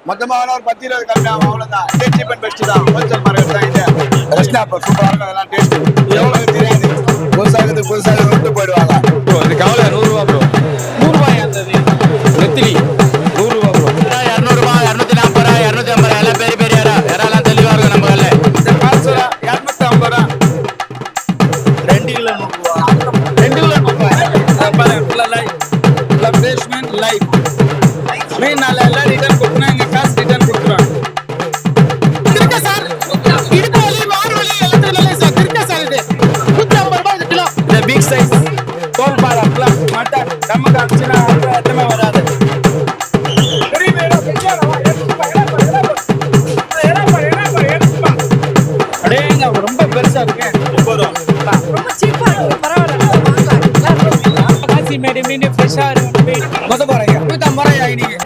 மொத்தமா வேணா ஒரு 10-20 கம்மியாகும் அவ்வளவுதான். இதே சீப் அண்ட் பெஸ்ட் தான். ஹோல்சேல் மார்க்கெட் தான் இது. ரெஸ்ட் அப்ப சூப்பரா இருக்கும் அதெல்லாம் டேஸ்ட். எவ்வளவு தெரியாது. புதுசாக விட்டு போயிடுவாங்க. ப்ரோ இது கவலை 100 ரூபா ப்ரோ. 100 ரூபாய் இருந்தது. நெத்திலி 100 ரூபா ப்ரோ. 200 ரூபா 240 ரூபா 250 எல்லாம் பெரிய பெரிய இறாலாம் தெளிவா இருக்கும் நம்ம கல்ல. இந்த கால்சரா 250 ரூபா. 2 கிலோ 100 ரூபா. 2 கிலோ 100 ரூபாய். ஃபுல்லா ஃப்ரெஷ் மீன் லைவ். மீன் நாள எல்லாம் ரிட்டர்ன் கொடுத்தா எங்க காசு ரிட்டர்ன் கொடுத்துறாங்க. திருக்க சார். இடுப்பு வலி மாறு வலி எல்லாத்துக்கும் நல்ல சார். திருக்க சார் இது 150 ரூபாய் ஒரு கிலோ. இந்த பிக் சைஸ் தோல் பாரா பிளஸ் மட்டன் நமக்கு அடிச்சுனா எதுவுமே வராது. அடேங்க ரொம்ப பெருசா இருக்கு. ரொம்ப சீப்பா இருக்கு. பரவாயில்ல. காசி மேடு மீன் ஃப்ரெஷ்ஷா இருக்கு மீன். மொத்த போறீங்க 150 ரூபாய் ஆயினீங்க.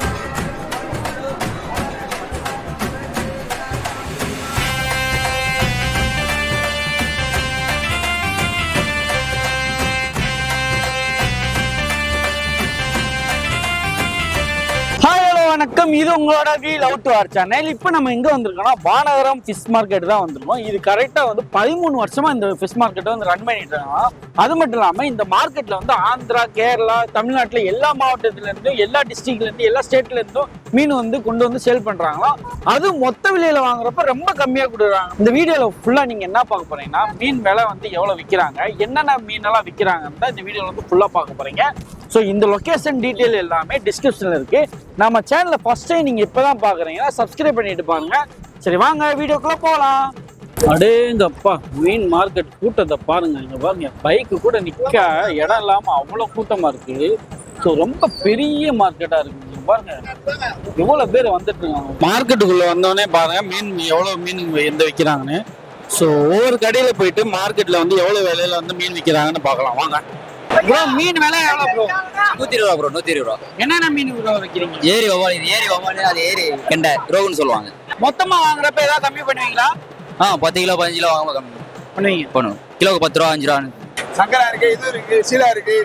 வணக்கம், இது உங்களோட we love to our channel. இப்போ நம்ம எங்க வந்திருக்கோம்னா வானகரம் ஃபிஷ் மார்க்கெட் தான் வந்திருக்கோம். இது கரெக்டா வந்து 13 வருஷமா இந்த ஃபிஷ் மார்க்கெட்டை வந்து ரன் பண்ணிட்டு இருக்காங்க. அது மட்டும் இல்லாம இந்த மார்க்கெட்ல வந்து ஆந்திரா, கேரளா, தமிழ்நாட்டுல எல்லா மாவட்டத்துல இருந்தும், எல்லா டிஸ்ட்ரிக்ட்ல இருந்தும், எல்லா ஸ்டேட்ல இருந்தும் மீன் வந்து கொண்டு வந்து சேல் பண்றாங்களாம். அது மொத்த விலையில வாங்குறப்ப ரொம்ப கம்மியா கொடுக்குறாங்க. இந்த வீடியோல ஃபுல்லா நீங்க என்ன பார்க்க போறீங்கன்னா மீன் விலை வந்து எவ்வளவு விற்கிறாங்க, என்னென்ன மீன் எல்லாம் விற்கிறாங்கன்னு தான் இந்த வீடியோல வந்து ஃபுல்லா பார்க்க போறீங்க. ஸோ இந்த லொக்கேஷன் டீட்டெயில் எல்லாமே டிஸ்கிரிப்ஷன்ல இருக்கு. நம்ம சேனலை ஃபர்ஸ்ட் டைம் நீங்க இப்பதான் பாக்குறீங்கன்னா சப்ஸ்கிரைப் பண்ணிட்டு பாருங்க. சரி வாங்க வீடியோக்குள்ள போகலாம். அடேங்கப்பா, மீன் மார்க்கெட் கூட்டத்தை பாருங்க. இங்க பாருங்க, பைக்கு கூட நிக்க இடம் இல்லாம அவ்வளவு கூட்டமா இருக்கு. ஸோ ரொம்ப பெரிய மார்க்கெட்டா இருக்கு. பாருங்க எவ்வளவு பேர் வந்துட்டு இருக்காங்க. மார்க்கெட்டுக்குள்ள வந்தோடனே பாருங்க மீன் எவ்வளவு மீன் எந்த விற்கிறாங்கன்னு. ஸோ ஒவ்வொரு கடையில போயிட்டு மார்க்கெட்ல வந்து எவ்வளவு விலையில வந்து மீன் விற்கிறாங்கன்னு பார்க்கலாம் வாங்க. ப்ரோ மீன் விலை எவ்வளவு ப்ரோ? 120 ரூபா ப்ரோ. 120 ரூபா. என்னென்ன மீன் ப்ரோ வைக்கிறீங்க? ஏரி வவால், இது ஏரி வவால், அது ஏரி கெண்டை ரோகுன்னு சொல்லுவாங்க. மொத்தமா வாங்குறப்ப ஏதாவது கம்மி பண்ணுவீங்களா? 10 கிலோ 15 கிலோ வாங்க கம்மி பண்ணுவீங்க. பண்ணுவோம். கிலோக்கு 10 ரூபா 5 ரூபா. சங்கரா இருக்கு, இது இருக்கு, சீலா இருக்கு.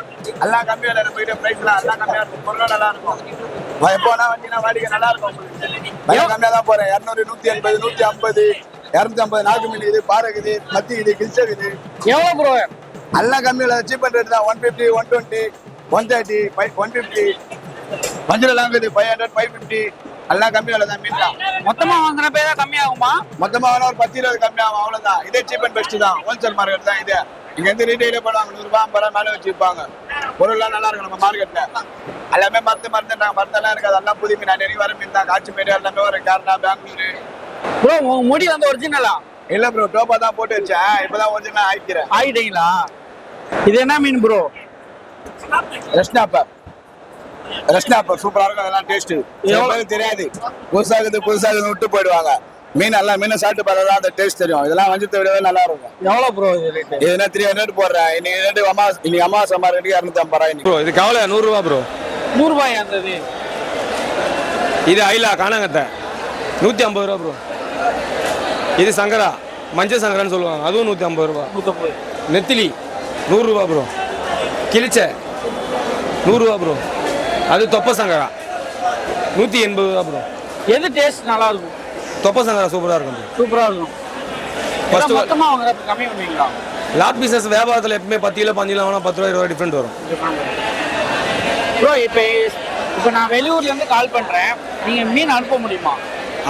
எல்லாம் கம்மியா போயிட்டு பிரைஸ்லாம் எல்லாம் கம்மியா இருக்கும். பொருள் நல்லா இருக்கும். எப்போனா வந்தீங்கன்னா வாடிக்கை நல்லா இருக்கும். விலை கம்மியா தான் போறேன். 200, 180, 150, 250 நாக்கு மீன் இது, பாறை இருக்குது, மத்தி இது, கிழிச்ச இது. எவ்வளவு ப்ரோ? எல்லாம் கம்மியில சீப் அண்ட் ரேட் தான். 150, 120, 130, 150. மஞ்சள் எல்லாம் இருக்குது 500, 550. எல்லாம் கம்மியில தான் மீன் தான். மொத்தமா வாங்குறப்ப ஏதாவது கம்மி ஆகுமா? மொத்தமா வேணா ஒரு 10-20 கம்மியாகும் அவ்வளவுதான். இதே சீப் அண்ட் பெஸ்ட் தான். ஹோல்சேல் மார்க்கெட் தான் இது. இங்க இருந்து ரீட்டைல பண்ணுவாங்க. 100 ரூபாய் 50 ரூபாய் மேல வச்சு விற்பாங்க. பொருள்லாம் நல்லா இருக்கும் நம்ம மார்க்கெட்ல. எல்லாமே மருந்துட்டாங்க. மருந்தெல்லாம் இருக்காது. எல்லாம் புது மீன் அன்னைக்கு வர மீன் தான். காட்சிமேடு எல்லாமே வரும். கேரளா, பெங்களூரு. ப்ரோ உங்க முடி வந்து ஒரிஜினலா? இல்ல ப்ரோ, டோப்பா தான் போட்டு வச்சேன். இப்பதான் ஒரிஜினல் ஆயிக்கிறேன். ஆயிட்டீங்களா? இது என்ன மீன் ப்ரோ? ரெஸ்டாப்பர் சூப்பரா இருக்கும். அதெல்லாம் டேஸ்ட் எவ்வளவு தெரியாது. புதுசாக விட்டு போயிடுவாங்க. மீன் எல்லாம் மீனை சாப்பிட்டு பார்த்தா அந்த டேஸ்ட் தெரியும். இதெல்லாம் வஞ்சத்தை விடவே நல்லா இருக்கும். எவ்வளவு ப்ரோ இது ரேட்? இதுனா 300 போடுறேன். இன்னைக்கு அமாவாசை மார்க்கெட்டுக்கு 250 ரூபாய். ப்ரோ இது கவலை 100 ரூபா ப்ரோ. 100 ரூபாய் இருந்தது. இது ஐலா காணாங்கத்தை 150 ரூபா ப்ரோ. இது சங்கரா, மஞ்சள் சங்கரான்னு சொல்லுவாங்க, அதுவும் 150 ரூபா. 150. நெத்திலி 100 ரூபா ப்ரோ. கிழிச்ச 100 ரூபா ப்ரோ. அது தொப்ப சங்கரா 180 ரூபா ப்ரோ. எது டேஸ்ட் நல்லா இருக்கும்? தொப்ப சங்கரா சூப்பராக இருக்கும் ப்ரோ. சூப்பரா இருக்கும். ஃபர்ஸ்ட் மொத்தமா வாங்குறப்ப கம்மி பண்ணுவீங்களா? லாட் பீசஸ் வியாபாரத்தில் எப்பவுமே 10 கிலோ 15 கிலோ வாங்கினா 10 ரூபா 20 ரூபா டிஃப்ரெண்ட் வரும் ப்ரோ. இப்போ நான் வெளியூர்ல இருந்து கால் பண்றேன், நீங்க மீன் அனுப்ப முடியுமா?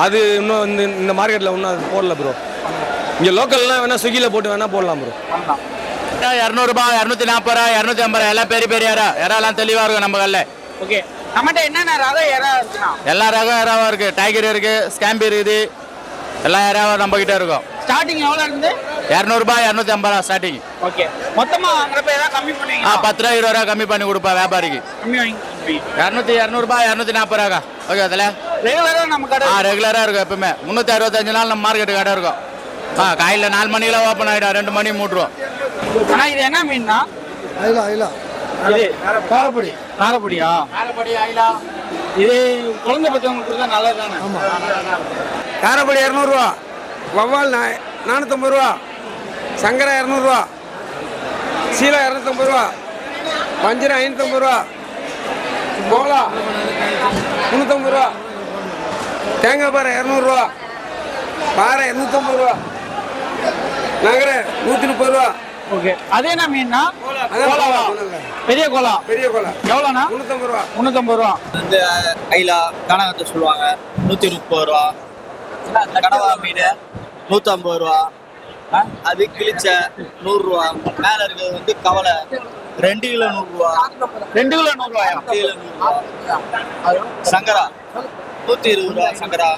அது இன்னும் இந்த மார்க்கெட்டில் இன்னும் அது போடல ப்ரோ. இங்கே லோக்கல்லாம் வேணா ஸ்விக்கியில் போட்டு வேணா போடலாம் ப்ரோ. 200 ரூபா 240 ரூபா 250 எல்லாம் பெரிய பெரிய இறாலாம் தெளிவா இருக்கும் நம்ம கல்ல. ஓகே, நம்மகிட்ட என்னென்ன ரகம் இறா இருக்குண்ணா? எல்லா ரகம் இறாவா இருக்கு. டைகர் இருக்கு, ஸ்கேம்பி இருக்குது, எல்லா இறாவும் நம்ம கிட்ட இருக்கும். ஸ்டார்டிங் எவ்வளோ இருந்து? 200 ரூபா 250 ரூபா ஸ்டார்டிங். ஓகே, மொத்தமா வாங்குறப்ப ஏதாவது கம்மி பண்ணுவீங்க? 10 ரூபா 20 ரூபா கம்மி பண்ணி கொடுப்பா வியாபாரிக்கு. கம்மி வாங்கி 200 ரூபா 240 ரூபா. ஓகே, அதில் ரெகுலரா நம்ம கடை ரெகுலரா இருக்கும். எப்பவுமே 365 நாள் நம்ம மார்க்கெட்டு கடை இருக்கும். காலையில் 4 மணிக்கெல்லாம் ஓப்பன் ஆகிடும், 2 மணி மூட்டுருவோம். ஆனா இது என்ன மீன்னா? ஐலா இது காரப்பொடியா? இது குழந்தை பச்சவங்களுக்கு தான் நல்லது தானே? காரப்பொடி 200 ரூபா, வவ்வால் 450 ரூபா, சங்கரா 200 ரூபா, சீலா 250 ரூபா, வஞ்சிரம் 550 ரூபா, போலா 350 ரூபா, தேங்காய் பாறை 200 பாறை 250 ரூபா, நகரை 130 ரூபா. ஓகே, அது என்ன மீன்னா? அதான் கோலாவா? கோலா. பெரிய கோலா. பெரிய கோலா எவ்வளோண்ணா? 350 ரூபா. 350 ரூபா. வந்து கைலா கனகத்தை சொல்லுவாங்க 130 ரூபா. கடவா மீன் 150 ரூபா. அது கிழிச்ச 100 ரூபா. மேல இருக்கிறது வந்து கவலை 2 கிலோ 100 ரூபா. 2 கிலோ 100 ரூபாயா? 2 கிலோ 100 ரூபா. சங்கரா 120 ரூபா. சங்கரா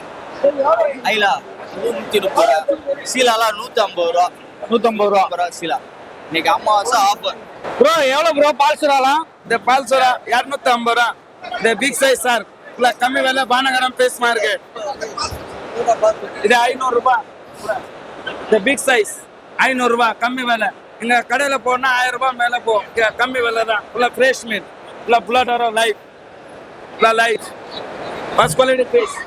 ஐலா 130 ரூபா. சீலாலாம் 150 ரூபா. 150 ரூபா. சீலா இன்னைக்கு அமாவாசை ஆஃபர். ப்ரோ எவ்வளோ ப்ரோ பால் சுறாலாம்? இந்த பால் சோறா 250 ரூபா. இந்த பிக் சைஸ் சார் கம்மி விலை பானகரம் பேஸ் மார்க்கெட். இது 500 ரூபாய். இந்த பிக் சைஸ் 500 ரூபாய் கம்மி விலை. இங்க கடையில போனா 1000 ரூபாய் மேல போ. இங்க கம்மி விலை தான். ஃபுல்லா ஃப்ரெஷ் மீன், ஃபுல்லா பிளட் ஆரோ லைஃப், ஃபுல்லா லைஃப் ஃபர்ஸ்ட் குவாலிட்டி ஃபிஷ்.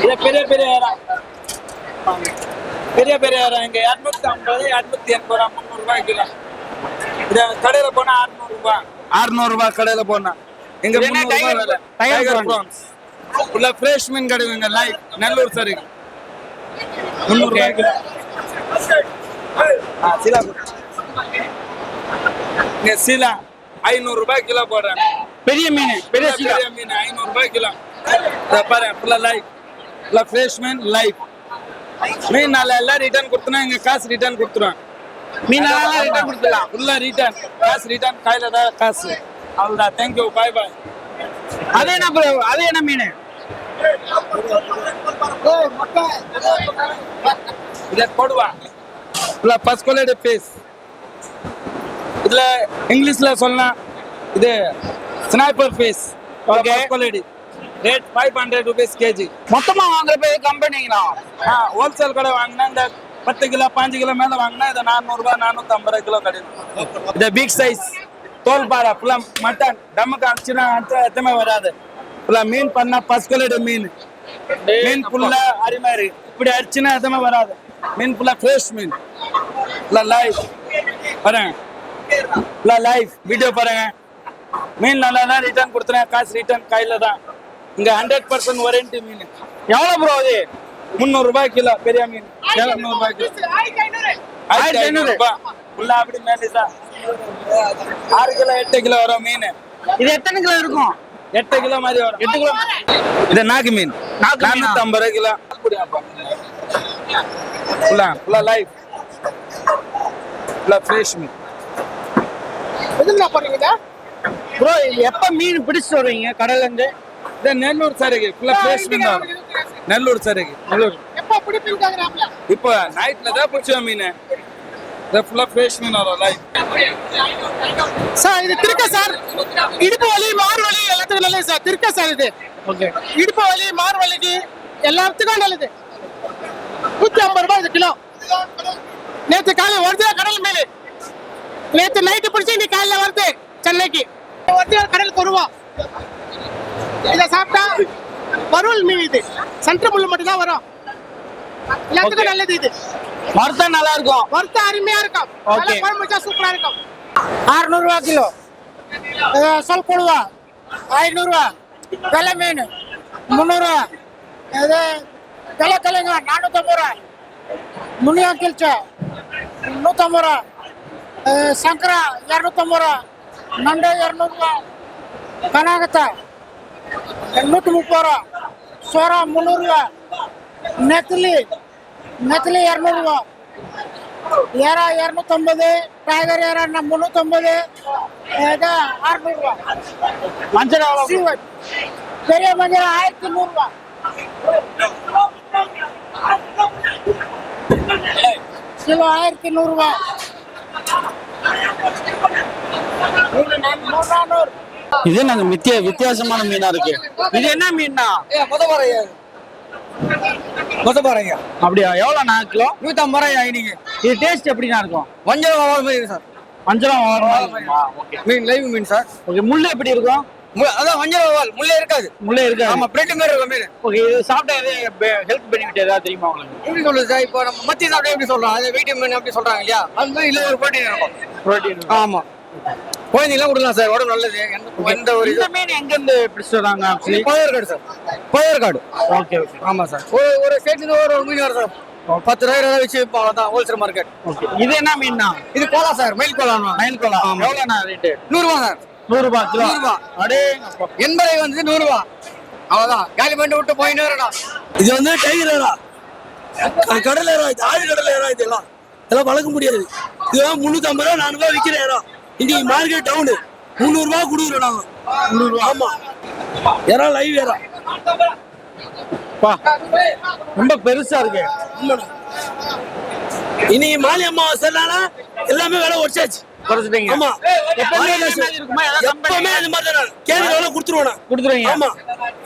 இது பெரிய பெரிய ஏரா, பெரிய பெரிய ஏரா. இங்க 250 280 ரூபாய் 300 ரூபாய் கிலோ. இது கடையில போனா 600 ரூபாய் 600 ரூபாய் கடையில போனா. இங்க 300 ரூபாய் விலை. டைகர் ப்ரான்ஸ் ஃபுல்லா ஃப்ரெஷ் மீன் கிடைக்குங்க. லைஃப் நெல்லூர் சரி 300 ரூபாய் கிலோ. சீலா இங்க சீலா 500 ரூபாய் கிலோ போடுறேன். பெரிய மீன், பெரிய சீலா. பெரிய மீன் 500 ரூபாய் கிலோ. பாரு ஃபுல்லா லைஃப், ஃபுல்லா ஃப்ரெஷ் மீன் லைஃப். மீன் நாளை எல்லாம் ரிட்டர்ன் கொடுத்தனா இங்க காசு ரிட்டர்ன் கொடுத்துருவேன். மீனெல்லாம் ரிட்டர்ன் கொடுத்துடலாம். ஃபுல்லா ரிட்டர்ன் காசு ரிட்டர்ன் கையில தான் காசு. அவ்வளோதான். தேங்க்யூ பாய் பாய். அது என்ன ப்ரோ? அது என்ன மீன்? இதை போடுவா ஃபுல்லா ஃபர்ஸ்ட் குவாலிட்டி பீஸ். இதுல இங்கிலீஷ்ல சொல்லலாம் இது sniper piece. Okay quality rate 500 rupees KG. மொத்தமா வாங்குறப்ப கம்பெனிங்களா? ஹோல்சேல் கடை வாங்கினா இந்த 10 கிலோ 5 கிலோ மேல வாங்கினா இது 400 ரூபாய் 450 கிலோ கிடைக்கும். இந்த பிக் சைஸ் தோல் பாரா ஃபுல்லா மட்டன் டம்முக்கு அடிச்சுனா எத்தமே வராது. ஃபுல்லா மீன் பண்ணா ஃபர்ஸ்ட் குவாலிட்டி மீன். மீன் ஃபுல்லா அருமையா இருக்கு. இப்படி அடிச்சுனா எத்தமே வராது. மீன் ஃபுல்லா ஃப்ரெஷ் மீன், ஃபுல்லா லைஃப். பாருங்க ஃபுல்லா லைஃப் வீடியோ பாருங்க. மீன் நல்லா தான் ரிட்டர்ன் கொடுத்துறேன். காசு ரிட்டர்ன் கையில தான். இங்க 100% வாரண்டி மீன். எவ்வளோ ப்ரோ அது? 300 ரூபாய் கிலோ பெரிய மீன். 700 ரூபாய் கிலோ. 1500 ரூபாய் ஃபுல்லா அப்படி மேலேதான் 6 கிலோ 8 கிலோ வரும் மீன். இது எத்தனை கிலோ இருக்கும்? 8 கிலோ மாதிரி வரும். 8 கிலோ. இது நாக்கு மீன். 450 கிலோ. ஃபுல்லா ஃபுல்லா லைஃப், ஃபுல்லா ஃப்ரெஷ் மீன். எதுல போறீங்க ப்ரோ? எப்ப மீன் பிடிச்சிட்டு வருவீங்க கடல்ல இருந்து? இது நெல்லூர் சரிக்கு ஃபுல்லா ஃப்ரெஷ் மீன் வரும். நெல்லூர் சரிக்கு நெல்லூர். எப்ப பிடிப்பீங்க? இப்போ நைட்ல தான் பிடிச்சோம் மீன். இது ஃபுல்லா ஃப்ரெஷ் மீன் வரும் லைஃப். சார் இது திருக்க சார். இடுப்பு வலி மாறு வலி எல்லாத்துக்கும் நல்லது சார். திருக்க சார் இது. ஓகே. இடுப்பு வலி மாறு வலிக்கு எல்லாத்துக்கும் நல்லது. 150 ரூபாய் இது கிலோ. நேற்று காலை வருது கடல் மீன். நேற்று நைட்டு பிடிச்சி இன்னைக்கு காலையில் வருது சென்னைக்கு. வருது கடலுக்கு வருவோம். இதை சாப்பிட்டா வறுவல் மீன் இது. சென்ட்ரு முள்ளு மட்டும் தான் வரும். எல்லாத்துக்கும் நல்லது இது. வறுத்தா நல்லா இருக்கும். வறுத்தா அருமையா இருக்கும். Okay. குழம்பு வச்சா சூப்பரா இருக்கும். 600 ரூபா கிலோ. சொல் கொடுவா 500 ரூபா. வெள்ளை மீன் 300 ரூபா. இது வெள்ளை கிழங்கு 450 ரூபா. முனியா கிழிச்ச 150 ரூபா. சங்கரா 250 ரூபா. நண்டு 200 ரூபா. கனகத்தா 130 ரூபா. சோரா 300 ரூபா. நெத்திலி 200 ரூபா. ஏரா 250. Tiger era 350. 600 ரூபா. மஞ்சள் எவ்வளோ? சீவட் பெரிய மஞ்சள் 1100 ரூபா. கிலோ 1100 ரூபா. 400. இது நாங்க வித்தியாசமான மீனா இருக்கு. இது என்ன மீன்னா? கொசப்பாறைங்க அப்படியா? எவ்வளோண்ணா கிலோ? 150 ரூபாய் நீங்க. இது டேஸ்ட் எப்படிண்ணா இருக்கும்? மஞ்சள் வவால் மீன் சார். மஞ்சளும் ஓகே. மீன் லைவ் மீன் சார். ஓகே. முள்ளு எப்படி இருக்கும்? அதான் மஞ்சள் வவால் முள்ளே இருக்காது. முள்ளே இருக்காது. ஆமா பிரெட் மாதிரி இருக்கும் மீன். ஓகே. இது சாப்பிட்டா ஹெல்த் பெனிஃபிட் ஏதாவது தெரியுமா உங்களுக்கு? எப்படி சொல்லுது சார்? இப்போ நம்ம மத்தி சாப்பிட்டா எப்படி சொல்றோம்? அது வைட்டமின் அப்படி சொல்றாங்க இல்லையா? அது மாதிரி இதுல ஒரு புரோட்டீன் இருக்கும். புரோட்டீன். ஆமா குழந்தைங்களாம் கொடுக்கலாம் சார், உடம்பு நல்லது. எந்த ஒரு இந்த மீன் எங்க இருந்து பிடிச்சிட்டு வராங்க actually? Palayarkadu sir, Palayarkadu. Okay okay. ஆமா சார். ஒரு ஸ்டேட்ல ஒரு மீன் வரும் சார், 10,000 வச்சு அவ்வளோதான் ஹோல்சேல் மார்க்கெட். ஓகே. இது என்ன மீன்னா? இது கோலா சார், மயில் கோலா. மயில் கோலா. எவ்வளோண்ணா ரேட்டு? 100 ரூபா சார். 100 ரூபாய் கிலோ. 100 ரூபா. அடே 80 வந்து 100 ரூபா, அவ்வளோதான். காலி பண்ணி விட்டு போயின்னு வரணும். இது வந்து டைகர் கடல் ஏறா, இது ஆழி கடல் ஏறா, இதெல்லாம் வளர்க்க முடியாது. இதெல்லாம் 350 ரூபா 400 ரூபா விற்கிற இடம். இன்னைக்கு மார்க்கெட் டவுனு 300 ரூபா கொடுக்குறோம் நாங்க. 300 ரூபா. ஆமா, ஏறா லைவ் ஏறா. ரொம்ப பெருசா இருக்கு. இன்னைக்கு மாலி அமாவாசைனால எல்லாமே விலை உடச்சாச்சு. குறைச்சிட்டீங்க. ஆமா, எப்பவுமே இருக்குமா? எப்பவுமே இந்த மாதிரி தான் கேஜி எவ்வளோ கொடுத்துருவோம். கொடுத்துருவீங்க. ஆமா,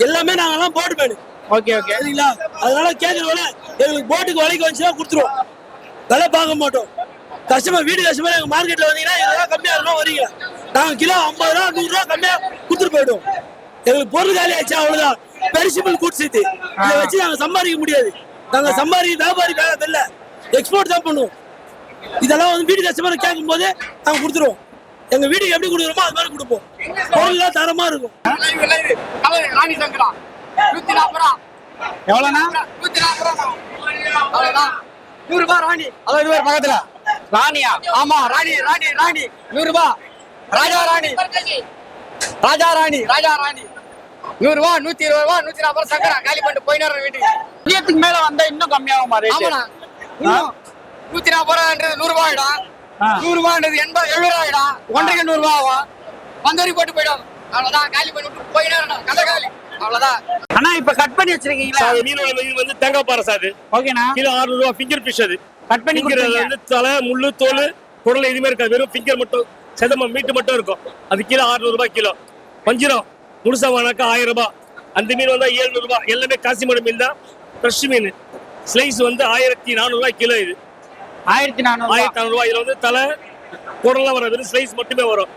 எல்லாமே நாங்கெல்லாம் போட்டு போயிடும். Okay okay. சரிங்களா? அதனால கேஜி விலை எங்களுக்கு போட்டுக்கு விலைக்கு வந்துச்சுன்னா கொடுத்துருவோம். விலை பார்க்க மாட்டோம். கஸ்டமர் வீடு கஸ்டமர் எங்க மார்க்கெட்ல வந்தீங்கன்னா இதெல்லாம் கம்மியா இருக்கும் வரீங்க, நாங்க கிலோ 50 ரூபா 100 ரூபா கம்மியா கொடுத்துட்டு போயிடுவோம். எங்களுக்கு பொருள் காலி ஆச்சு, அவ்வளவுதான். பெரிசிபிள் கூட்ஸ் இது, இதை வச்சு நாங்க சம்பாதிக்க முடியாது. நாங்க வியாபாரி இல்ல, எக்ஸ்போர்ட் தான் பண்ணுவோம். இதெல்லாம் வந்து வீடு கஸ்டமர் கேட்கும் போது நாங்க கொடுத்துருவோம். எங்க வீட்டுக்கு எப்படி கொடுக்குறோமோ அது மாதிரி கொடுப்போம். பொருள் எல்லாம் தரமா இருக்கும். எவ்வளோண்ணா? 100 ரூபா ராணி, அதான் 100 பக்கத்துல ராணியா? ஆமா, ராணி 100 ரூபா. ராஜா ராணி 100 ரூபா, 120 ரூபா, 140 சங்கரா. காலி பண்ணிட்டு போயினாரு வீட்டுக்கு. மதியத்துக்கு மேல வந்தா இன்னும் கம்மியாகுமா ரேட்? ஆமாண்ணா, 140 ரூபான்றது 100 ரூபாய் ஆயிடும். 100 ரூபான்றது 70 ரூபாய் ஆயிடும். 1.5 100 ரூபா ஆகும். வந்தவரி போட்டு போயிடும், அவ்வளவுதான். காலி பண்ணிட்டு போயினாரு, கதை காலி, அவ்வளவுதான். அண்ணா இப்ப கட் பண்ணி வச்சிருக்கீங்களா? மீன் வந்து தேங்காய் பாறை சார். ஓகேண்ணா. கிலோ 600 ரூபா. ஃபிங்கர் ஃபிஷ் அது. கட் பண்ணி வந்து தலை முள்ளு தோல் குடல் எதுவுமே இருக்காது, வெறும் ஃபிங்கர் மட்டும், செதம மீட்டு மட்டும் இருக்கும். அது கிலோ 600 ரூபாய் கிலோ. வஞ்சிரம் முழுசா வாங்கினாக்கா 1000 ரூபாய். அந்த மீன் வந்து 700 ரூபாய். எல்லாமே காசிமோட மீன் தான், ஃப்ரெஷ் மீன். ஸ்லைஸ் வந்து 1400 ரூபாய் கிலோ. இது 1400 ரூபாய். இதுல வந்து தலை குடலாம் வராது, ஸ்லைஸ் மட்டுமே வரும்.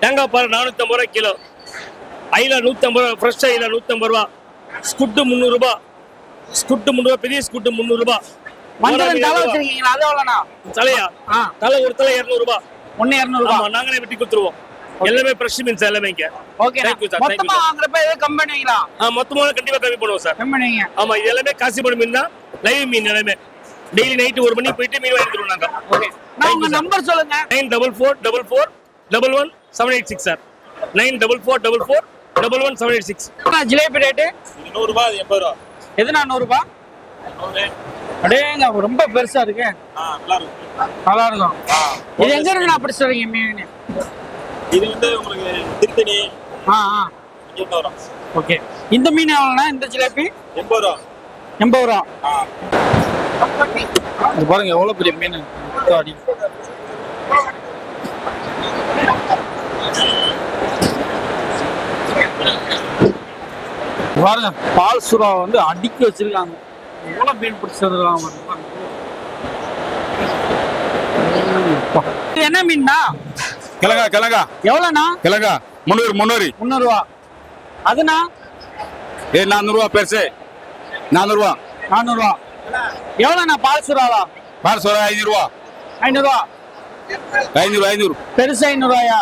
தேங்காய் பாறை 450 ரூபாய் கிலோ. ஐலா 150 ரூபா, ஃப்ரெஷ் ஐலா 150 ரூபா. ஸ்குட்டு 300 ரூபாய். ஸ்குட்டு 300 ரூபாய், பெரிய ஸ்குட்டு 300 ரூபாய். தலையா? தலை ஒரு தலை 200 ரூபாய். 200 ரூபாய். நாங்களே வெட்டி கொடுத்துருவோம். எல்லாமே ஃப்ரெஷ் மீன்ஸ் எல்லாமே இங்க. ஓகே. மொத்தமா வாங்குறப்ப ஏதோ கம்மி பண்ணுவீங்களா? மொத்தமா கண்டிப்பா கம்மி பண்ணுவோம் சார். கம்மி பண்ணுவீங்க. ஆமா, இது எல்லாமே காசிமோட மீன் தான், லைவ் மீன் எல்லாமே. டெய்லி நைட் 1 மணிக்கு போயிட்டு மீன் வாங்கிடுவோம் நாங்க. ஓகே. நான் உங்க நம்பர் சொல்லுங்க. 9444441786 சார். 9444441786. ஜிலேபி ரேட்டு 100 ரூபாய், 80 ரூபாய். எதுனா 100 ரூபாய்? அடேங்க, ரொம்ப பெருசா இருக்கு. நல்லா இருக்கும். இது எங்க இருக்கு நான் அப்படி சொல்றீங்க மீன்? இது வந்து உங்களுக்கு திருத்தணி. இங்க வரும். ஓகே. இந்த மீன் எவ்வளவுனா? இந்த ஜிலேபி 80 ரூபாய். 80 ரூபாய். இது பாருங்க எவ்வளவு பெரிய மீன். அடி பாருங்க, பால் சுறா வந்து அடிக்க வச்சிருக்காங்க. எவ்வளவு மீன் பிடிச்சி வந்துருக்காங்க. என்ன மீன்னா? கிழங்கா எவ்வளவுண்ணா? கிழங்கா 300 ரூபா. அதுனா 400 ரூபா பெருசு. 400 ரூபா. எவ்வளவுண்ணா பால் சுறாவா? பால் சோறா 500 ரூபா. 500 ரூபா. 500. பெருசு 500 ரூபாயா?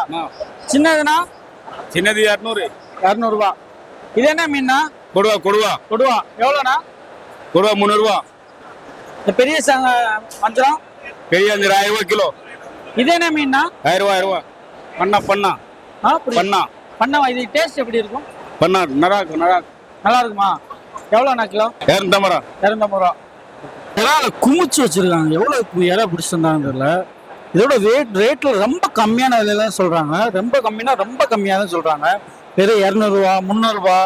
சின்னதுனா? சின்னது 200 ரூபா. இது என்ன மீன்னா? கொடுவா. எவ்வளோண்ணா? கொடுவா 300 ரூபா. இந்த பெரிய வஞ்சரம் பெரிய 1000 ரூபா கிலோ. இது என்ன மீன்னா? 1000 ரூபா. பண்ணா. இது டேஸ்ட் எப்படி இருக்கும்? பண்ணா நல்லா இருக்குமா? எவ்வளோண்ணா கிலோ? 250 ரூபா. இறால குமிச்சு வச்சிருக்காங்க. எவ்வளவு இறை பிடிச்சிட்டு இருந்தாங்க தெரியல. இதோட ரேட்ல ரொம்ப கம்மியான விலையில சொல்றாங்க. ரொம்ப கம்மினா ரொம்ப கம்மியா தான் சொல்றாங்க. வெறும் 200 ரூபா 300 ரூபா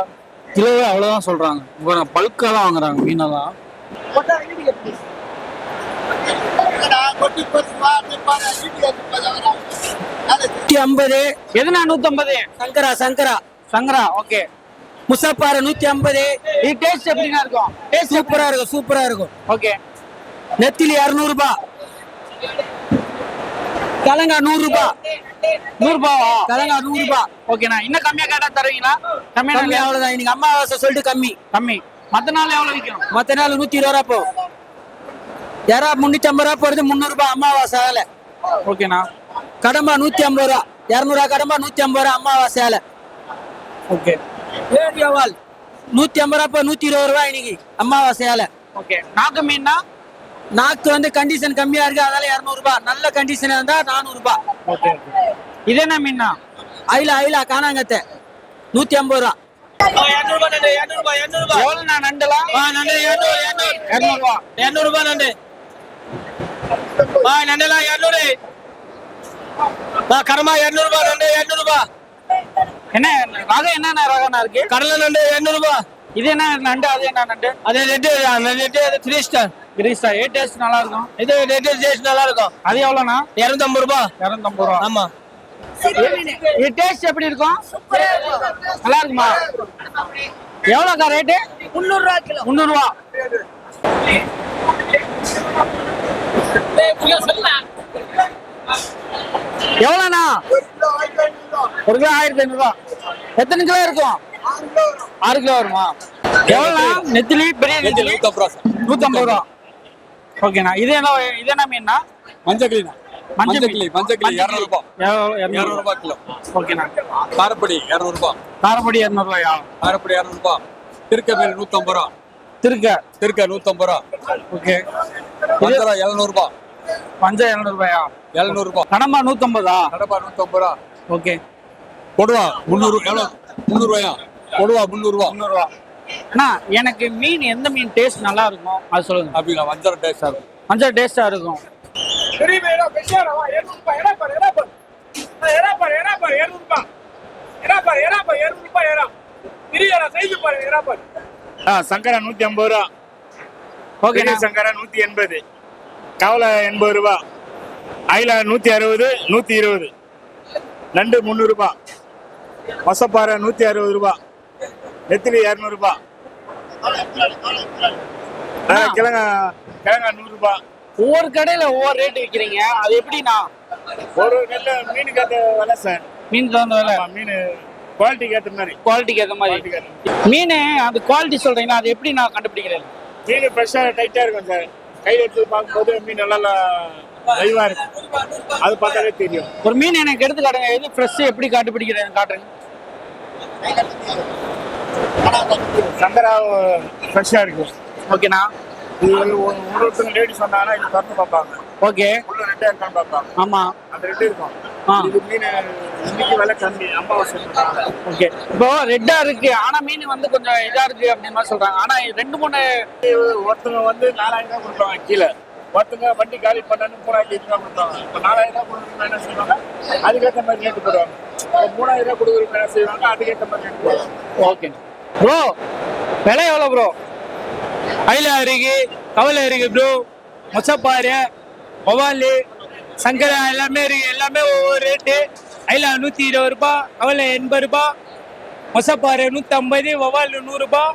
கிலோவே அவ்வளவுதான் சொல்றாங்க. பல்கா தான் வாங்குறாங்க மீனெல்லாம். 150. எதுனா 150? சங்கரா. ஓகே. முசாப்பாறை 150. இது டேஸ்ட் எப்படின்னா இருக்கும்? டேஸ்ட் சூப்பரா இருக்கும். ஓகே. நெத்திலி 200 ரூபாய். கலங்கா 100 ரூபாய். 100 ரூபாவா? கலங்கா 100 ரூபாய். ஓகேண்ணா. இன்னும் கம்மியா கேட்டா தருவீங்களா? கம்மியா அவ்வளவுதான். இன்னைக்கு அம்மாவாசை சொல்லிட்டு கம்மி. மத்த நாள் எவ்வளவு விற்கும்? மத்த நாள் 120 ரூபா போகும். யாரா 350 ரூபா போறது. 300 ரூபாய் அம்மாவாசை. ஓகேண்ணா. கடம்பா 150 ரூபா. இரநூறுவா கடம்பா 150 ரூபா அமாவாசையால. ஓகே ஏரியாவால் 150 ரூபா, இப்போ 120 ரூபா இன்னைக்கு அமாவாசையால. ஓகே நாக்கு மீன்னா நாக்கு வந்து கண்டிஷன் கம்மியா இருக்கு, அதனால 200 ரூபாய். நல்ல கண்டிஷனா இருந்தா 400 ரூபாய். ஓகே இது என்ன மீன்னா? ஐலா காணாங்கத்தை 150 ரூபா. 200 ரூபாய் நண்டு, 200 ரூபாய், 200 ரூபாய். எவ்வளோண்ணா நண்டுலாம்? நண்டு 200, 200 ரூபா. 200 ரூபாய் நண்டு. நண்டுலாம் 200. கரமா 200 ரூபாய் நண்டு, 200 ரூபாய். என்ன ரகம் என்னென்ன ரகம்னா இருக்கு? கடலை நண்டு 200 ரூபாய். இது என்ன நண்டு? அது என்ன நண்டு? அது ரெட்டு 3 ஸ்டார். கிரீஸா ஏ டேஸ்ட் நல்லா இருக்கும். இது ரெட்டு டேஸ்ட் நல்லா இருக்கும். அது எவ்வளோண்ணா? 250 ரூபாய். 250 ரூபா. ஆமா. இது டேஸ்ட் எப்படி இருக்கும்? நல்லா இருக்குமா? எவ்வளோக்கா ரேட்டு? 300 ரூபா கிலோ. 300 ரூபா. எவ்வளோண்ணா? 1 கிலோ 1500 ரூபா. எத்தனை கிலோ இருக்கும்? 6 கிலோ வருமா? எவ்வளோண்ணா? நெத்திலி பெரிய நெத்திலி 150 ரூபா. ஓகேண்ணா. இது என்ன மீன்னா? மஞ்சக்கிளி மஞ்சள் 200 ரூபாய். 200 ரூபாய் கிலோ. ஓகேண்ணா. காரப்படி 200 ரூபாய். காரப்பொடி 200 ரூபாயா? காரப்படி 200 ரூபாய். திருக்க மீன் 150 ரூபாய். திருக்க 150 ரூபாய். ஓகே. வஞ்சரம் 700 ரூபாய். பஞ்சம் 700 ரூபாயா? 700 ரூபாய். கடம்பா 150. கடப்பா 150 ரூபாய். ஓகே. கொடுவா 300. எவ்வளோ? 300 ரூபாயா? கொடுவா 300 ரூபாய். 300 ரூபா. அண்ணா எனக்கு மீன் எந்த மீன் டேஸ்ட் நல்லா இருக்கும் அது சொல்லுங்க. அப்படிங்களா? வஞ்சரம் டேஸ்டா இருக்கும். மஞ்சள் டேஸ்டா இருக்கும். சங்கரா 150 ரூபா. ஓகே. சங்கரா 180. கவலை 80 ரூபா. ஐலா 160, 120. நண்டு 300 ரூபா. மொசப்பாறை 160 ரூபா. நெத்திலி 200 ரூபா. கிழங்கா 100 ரூபா. ஒவ்வொரு கடையில ஒவ்வொரு ரேட் விற்கிறீங்க, அது எப்படிண்ணா? ஒரு நெல்ல மீனுக்கு ஏற்ற விலை சார். மீன் தகுந்த விலை. மீன் குவாலிட்டிக்கு ஏற்ற மாதிரி. குவாலிட்டிக்கு ஏற்ற மாதிரி மீன் அந்த குவாலிட்டி சொல்றீங்களா, அது எப்படி நான் கண்டுபிடிக்கிறேன்? மீன் ஃப்ரெஷ்ஷாக டைட்டாக இருக்கும் சார். கையில் எடுத்து பார்க்கும்போது மீன் நல்லா லைவாக இருக்கும். அது பார்த்தாலே தெரியும். ஒரு மீன் எனக்கு எடுத்து காட்டுங்க, எது ஃப்ரெஷ் எப்படி கண்டுபிடிக்கிறேன் காட்டுங்க. சங்கரா ஃப்ரெஷ்ஷாக இருக்கும். ஓகேண்ணா. இது ஒருத்தங்க லேடி சொன்னாங்கன்னா இது திறந்து பார்ப்பாங்க. ஓகே. உள்ள ரெட்டா இருக்கான்னு பார்ப்பாங்க. ஆமா, அந்த ரெட்டு இருக்கும். இது மீன் இன்னைக்கு விலை கம்மி, அமாவாசை. ஓகே. இப்போ ரெட்டா இருக்கு, ஆனா மீன் வந்து கொஞ்சம் இதா இருக்கு அப்படின்னு மாதிரி சொல்றாங்க. ஆனா 2-3 ஒருத்தங்க வந்து 4000 ரூபாய் கொடுப்பாங்க கீழே. ஒருத்தங்க வண்டி காலி பண்ணாலும் 3000 ரூபாய் கொடுப்பாங்க. இப்போ 4000 ரூபாய் கொடுக்குறவங்க என்ன செய்வாங்க, அதுக்கேற்ற மாதிரி ரேட்டு போடுவாங்க. 3000 ரூபாய் கொடுக்குறவங்க என்ன செய்வாங்க, அதுக்கேற்ற மாதிரி ரேட்டு போடுவாங்க. Okay bro. விலை எவ்வளோ ப்ரோ? ஐலா இருக்கு, கவலை இருக்கு ப்ரோ, மொச்சப்பாறை, ஒவாலு, சங்கரா எல்லாமே இருக்கு. எல்லாமே ஒவ்வொரு ரேட்டு. ஐலா 120 ரூபாய், கவலை 80 ரூபாய், மொச்சப்பாறை 150, ஒவாலு 100 ரூபாய்.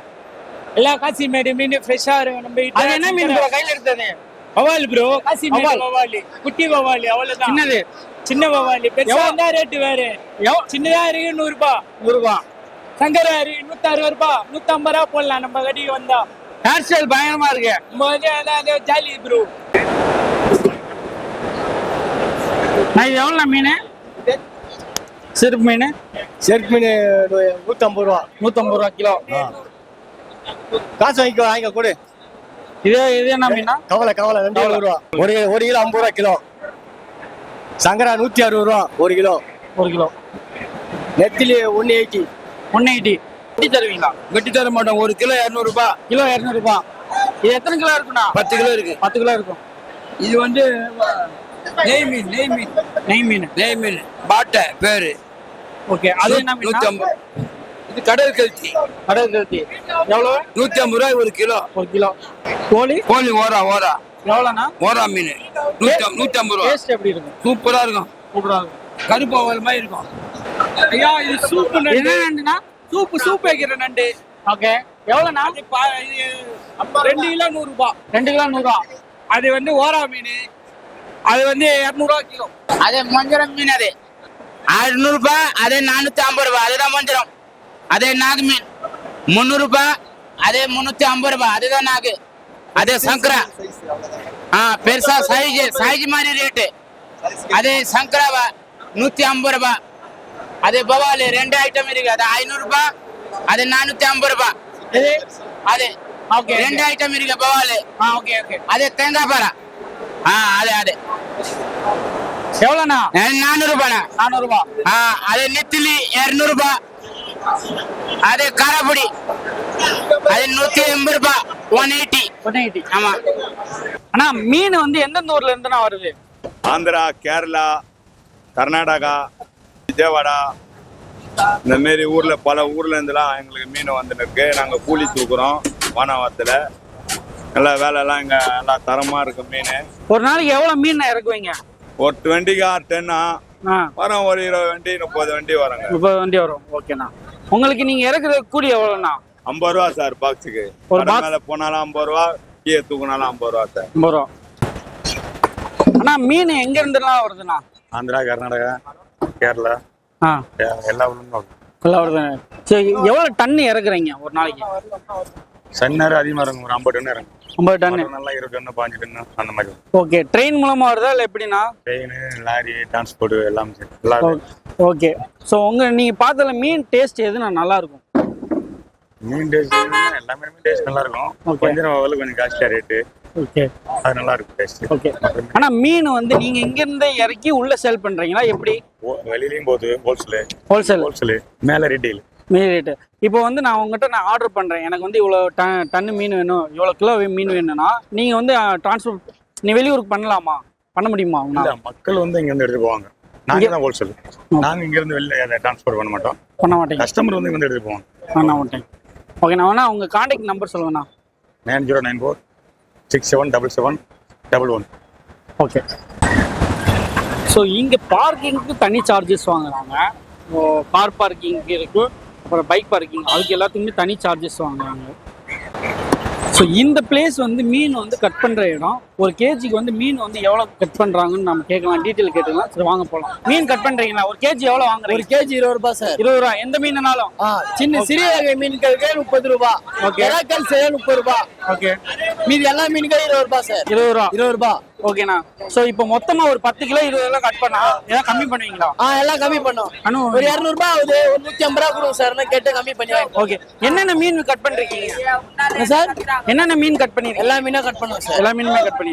எல்லா காசிமேடு மீன் ஃப்ரெஷ்ஷா இருக்கும். நம்ம அது என்ன மீன் ப்ரோ கையில் எடுத்தது? ஒவாலு ப்ரோ, காசிமேடு ஒவாலு, குட்டி ஒவாலு, அவ்வளவுதான். சின்னது சின்ன ஒவாலு. பெருசா இருந்தா ரேட்டு வேறு. சின்னதா இருக்கு 100 ரூபாய். 100 ரூபா. சங்கரா இருக்கு 160 ரூபாய், 150 ரூபாய் போடலாம் நம்ம கடைக்கு வந்தா. ஹேர் ஸ்டைல் பயங்கரமா இருக்கு. நம்ம வந்து ஜாலி ப்ரோ. நான் எவ்வளோ மீன்? செருப்பு மீன். செருப்பு மீன் 150 ரூபா. 150 ரூபா கிலோ. காசு வாங்கிக்க கொடு. இது என்ன மீனா? கவலை 200 ரூபா. ஒரு கிலோ 50 ரூபா கிலோ. சங்கரா 160 ரூபா 1 கிலோ. 1 கிலோ. நெத்திலி 180. 180. வெட்டி தருவீங்களா? வெட்டி தர மாட்டோம். 1 கிலோ 200 ரூபாய். கிலோ 200 ரூபா. இது எத்தனை கிலோ இருக்குண்ணா? 10 கிலோ இருக்கு. 10 கிலோ இருக்கும். இது வந்து நெய் மீன் பாட்டை பேரு. ஓகே. அது என்ன மீன்? 150. இது கடல் கல்த்தி. எவ்வளோ? 150 ரூபாய் 1 கிலோ. 1 கிலோ. கோழி ஓரா எவ்வளோண்ணா? ஓரா மீன் 150 ரூபாய். டேஸ்ட் எப்படி இருக்கும்? சூப்பரா இருக்கும். சூப்பரா இருக்கும். கருப்பு அவல் மாதிரி இருக்கும். ஐயா இது சூப்பு நண்டு. என்ன நண்டுனா? சூப் வைக்கிற நண்டு. ஓகே. எவ்வளோண்ணா? 2 கிலோ 100 ரூபாய். 2 கிலோ 100 ரூபா. அது வந்து ஓரா மீன். அது வந்து 200 ரூபாய் கிலோ. அதே மஞ்சரம் மீன். அது 600 ரூபாய். அதே 450 ரூபாய். அதுதான் மஞ்சரம். அதே நாகு மீன் 300 ரூபாய். அதே 350 ரூபாய். அதுதான் நாகு. அதே சங்கரா பெருசா சைஜ் மாதிரி ரேட்டு. அதே சங்கராவா 150 ரூபாய். அதே பவால் 2 ஐட்டம் இருக்கு. அது 500 ரூபாய், அது 450 ரூபாய். அது ஓகே 2 ஐட்டம் இருக்கு பவால். Okay okay. அதே தேங்காய் பாரா. அது எவ்வளோண்ணா? 400 ரூபாய்ண்ணா. 400 ரூபாய். அதே நெத்திலி 200 ரூபாய். அதே காரப்பொடி அது 180 ரூபாய். 180. ஆமா. அண்ணா மீன் வந்து எந்தெந்த ஊர்ல இருந்துண்ணா வருது? ஆந்திரா, கேரளா, கர்நாடகா, விஜயவாடா இந்த மாரி ஊர்ல பல ஊர்ல இருந்துலாம் எங்களுக்கு மீன் வந்துட்டு இருக்கு. நாங்க கூலி தூக்குறோம் வானாவரத்துல. நல்லா வேலைலாம் இங்க நல்லா தரமா இருக்கு மீன். ஒரு நாளைக்கு எவ்வளவு மீன் இறக்குவீங்க? ஒரு 20 கார் 10 வரும். ஒரு 20 வண்டி 30 வண்டி வருங்க. 30 வண்டி வரும். ஓகேண்ணா. உங்களுக்கு நீங்க இறக்குற கூலி எவ்வளோண்ணா? 50 ரூபா சார் பாக்ஸுக்கு. ஒரு மேல போனாலும் 50 ரூபா, கீழே தூக்குனாலும் 50 ரூபா சார். 50 ரூபா. அண்ணா மீன் எங்க இருந்துலாம் வருதுண்ணா? ஆந்திரா, கர்நாடகா, கேரளா எல்லா ஊர்ல எல்லாம் வருது. சரி, எவ்வளவு டன் இறக்குறீங்க ஒரு நாளைக்கு? சன்னாரு அதிகமா இருக்கும். ஒரு 50 டன் இறங்கும். 50 டன். நல்லா 20 டன் 15 டன் அந்த மாதிரி. ஓகே. ட்ரெயின் மூலமா வருதா இல்ல எப்படின்னா? ட்ரெயின், லாரி, டிரான்ஸ்போர்ட் எல்லாமே. ஓகே. ஸோ நீங்க பார்த்ததுல மீன் டேஸ்ட் எதுனா நல்லா இருக்கும்? மீன் டேஸ்ட் எல்லாமே டேஸ்ட் நல்லா இருக்கும். கொஞ்சம் காஸ்ட்லியா ரேட்டு. ஓகே. அது நல்லா இருக்கும் டேஸ்ட். ஓகே. ஆனா மீன் வந்து நீங்க இங்க இருந்து இறக்கி உள்ள சேல் பண்றீங்களா எப்படி? வெளியிலயும் போகுது. ஹோல்சேல் மேல ரீட்டெயில் மீன் ரேட்டு. இப்போ வந்து நான் ஆர்டர் பண்றேன். எனக்கு வந்து இவ்வளவு டன்னு மீன் வேணும், இவ்வளவு கிலோ மீன் வேணும்னா நீங்க வந்து டிரான்ஸ்போர்ட் நீ வெளியூருக்கு பண்ணலாமா? பண்ண முடியுமா? மக்கள் வந்து இங்க இருந்து எடுத்து போவாங்க. நாங்க தான் ஹோல்சேல். நாங்க இங்க இருந்து வெளியில டிரான்ஸ்போர்ட் பண்ண மாட்டோம். கஸ்டமர் வந்து இங்க வந்து எடுத்து போவாங்க. பண்ண மாட்டேன். ஓகே. நான் உங்க கான்டாக்ட் நம்பர் சொல்லுங்கண்ணா. 9094 677711. ஓகே. ஸோ இங்கே பார்க்கிங்க்கு தனி சார்ஜஸ் வாங்குறாங்க. கார் பார்க்கிங்க்கு இருக்கு, அப்புறம் பைக் பார்க்கிங், அதுக்கு எல்லாத்துக்குமே தனி சார்ஜஸ் வாங்குறாங்க. ஸோ இந்த பிளேஸ் வந்து மீன் வந்து கட் பண்ணுற இடம். ஒரு கேஜிக்கு வந்து மீன் வந்து எவ்வளோ கட் பண்ணுறாங்கன்னு நம்ம கேட்கலாம், டீட்டெயில் கேட்டுக்கலாம். சரி வாங்க போகலாம். மீன் கட் பண்ணுறீங்களா? ஒரு கேஜி எவ்வளோ வாங்குறீங்க? ஒரு கேஜி 20 ரூபாய் சார். 20 ரூபா. எந்த மீனாலும்? சிறிய வகை மீன்களுக்கு 30 ரூபாய். ஓகே. இறாக்கள் 30 ரூபாய். ஓகே. மீதி எல்லா மீன்களும் 20 ரூபாய் சார். 20 ரூபா. ஓகேண்ணா. ஸோ இப்போ மொத்தமா ஒரு 10 கிலோ 20 கிலோ கட் பண்ணா ஏதாவது கம்மி பண்ணுவீங்களா? எல்லாம் கம்மி பண்ணோம். ஒரு 200 ரூபாய் ஆகுது. ஒரு 150 ரூபாய் கொடுங்க சார், கேட்டு கம்மி பண்ணி. ஓகே. என்னென்ன மீன் கட் பண்றீங்க சார்? என்னென்ன மீன் கட் பண்ணிருக்கீங்க? எல்லா மீனும் கட் பண்ணுவோம் சார். எல்லா மீனுமே கட் பண்ணிருக்கீங்க.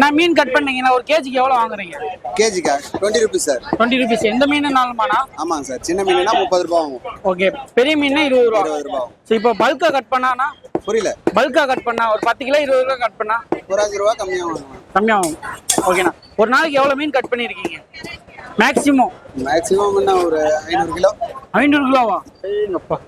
நான் மீன் கட் பண்ணீங்கன்னா ஒரு கேஜிக்கு எவ்வளவு வாங்குறீங்க? கேஜிக்கா 20 ரூபீஸ் சார். 20 ரூபீஸ். எந்த மீனுனாலுமாண்ணா? ஆமாங்க சார். சின்ன மீனுனா 30 ரூபாய் ஆகும். ஓகே. பெரிய மீன்னா 20 ரூபா. ஸோ இப்போ பல்கா கட் பண்ணானா? புரியல. பல்கா கட் பண்ணா ஒரு 10 கிலோ 20 கிலோ கட் பண்ணா ஒரு 5 ரூபா கம்மியாகும். கம்மியாகும். ஓகேண்ணா. ஒரு நாளைக்கு எவ்வளவு மீன் கட் பண்ணிருக்கீங்க மேக்ஸிமம்? மேக்ஸிமம் ஒரு 500 கிலோ. 500 கிலோவா? ஏங்கப்பா.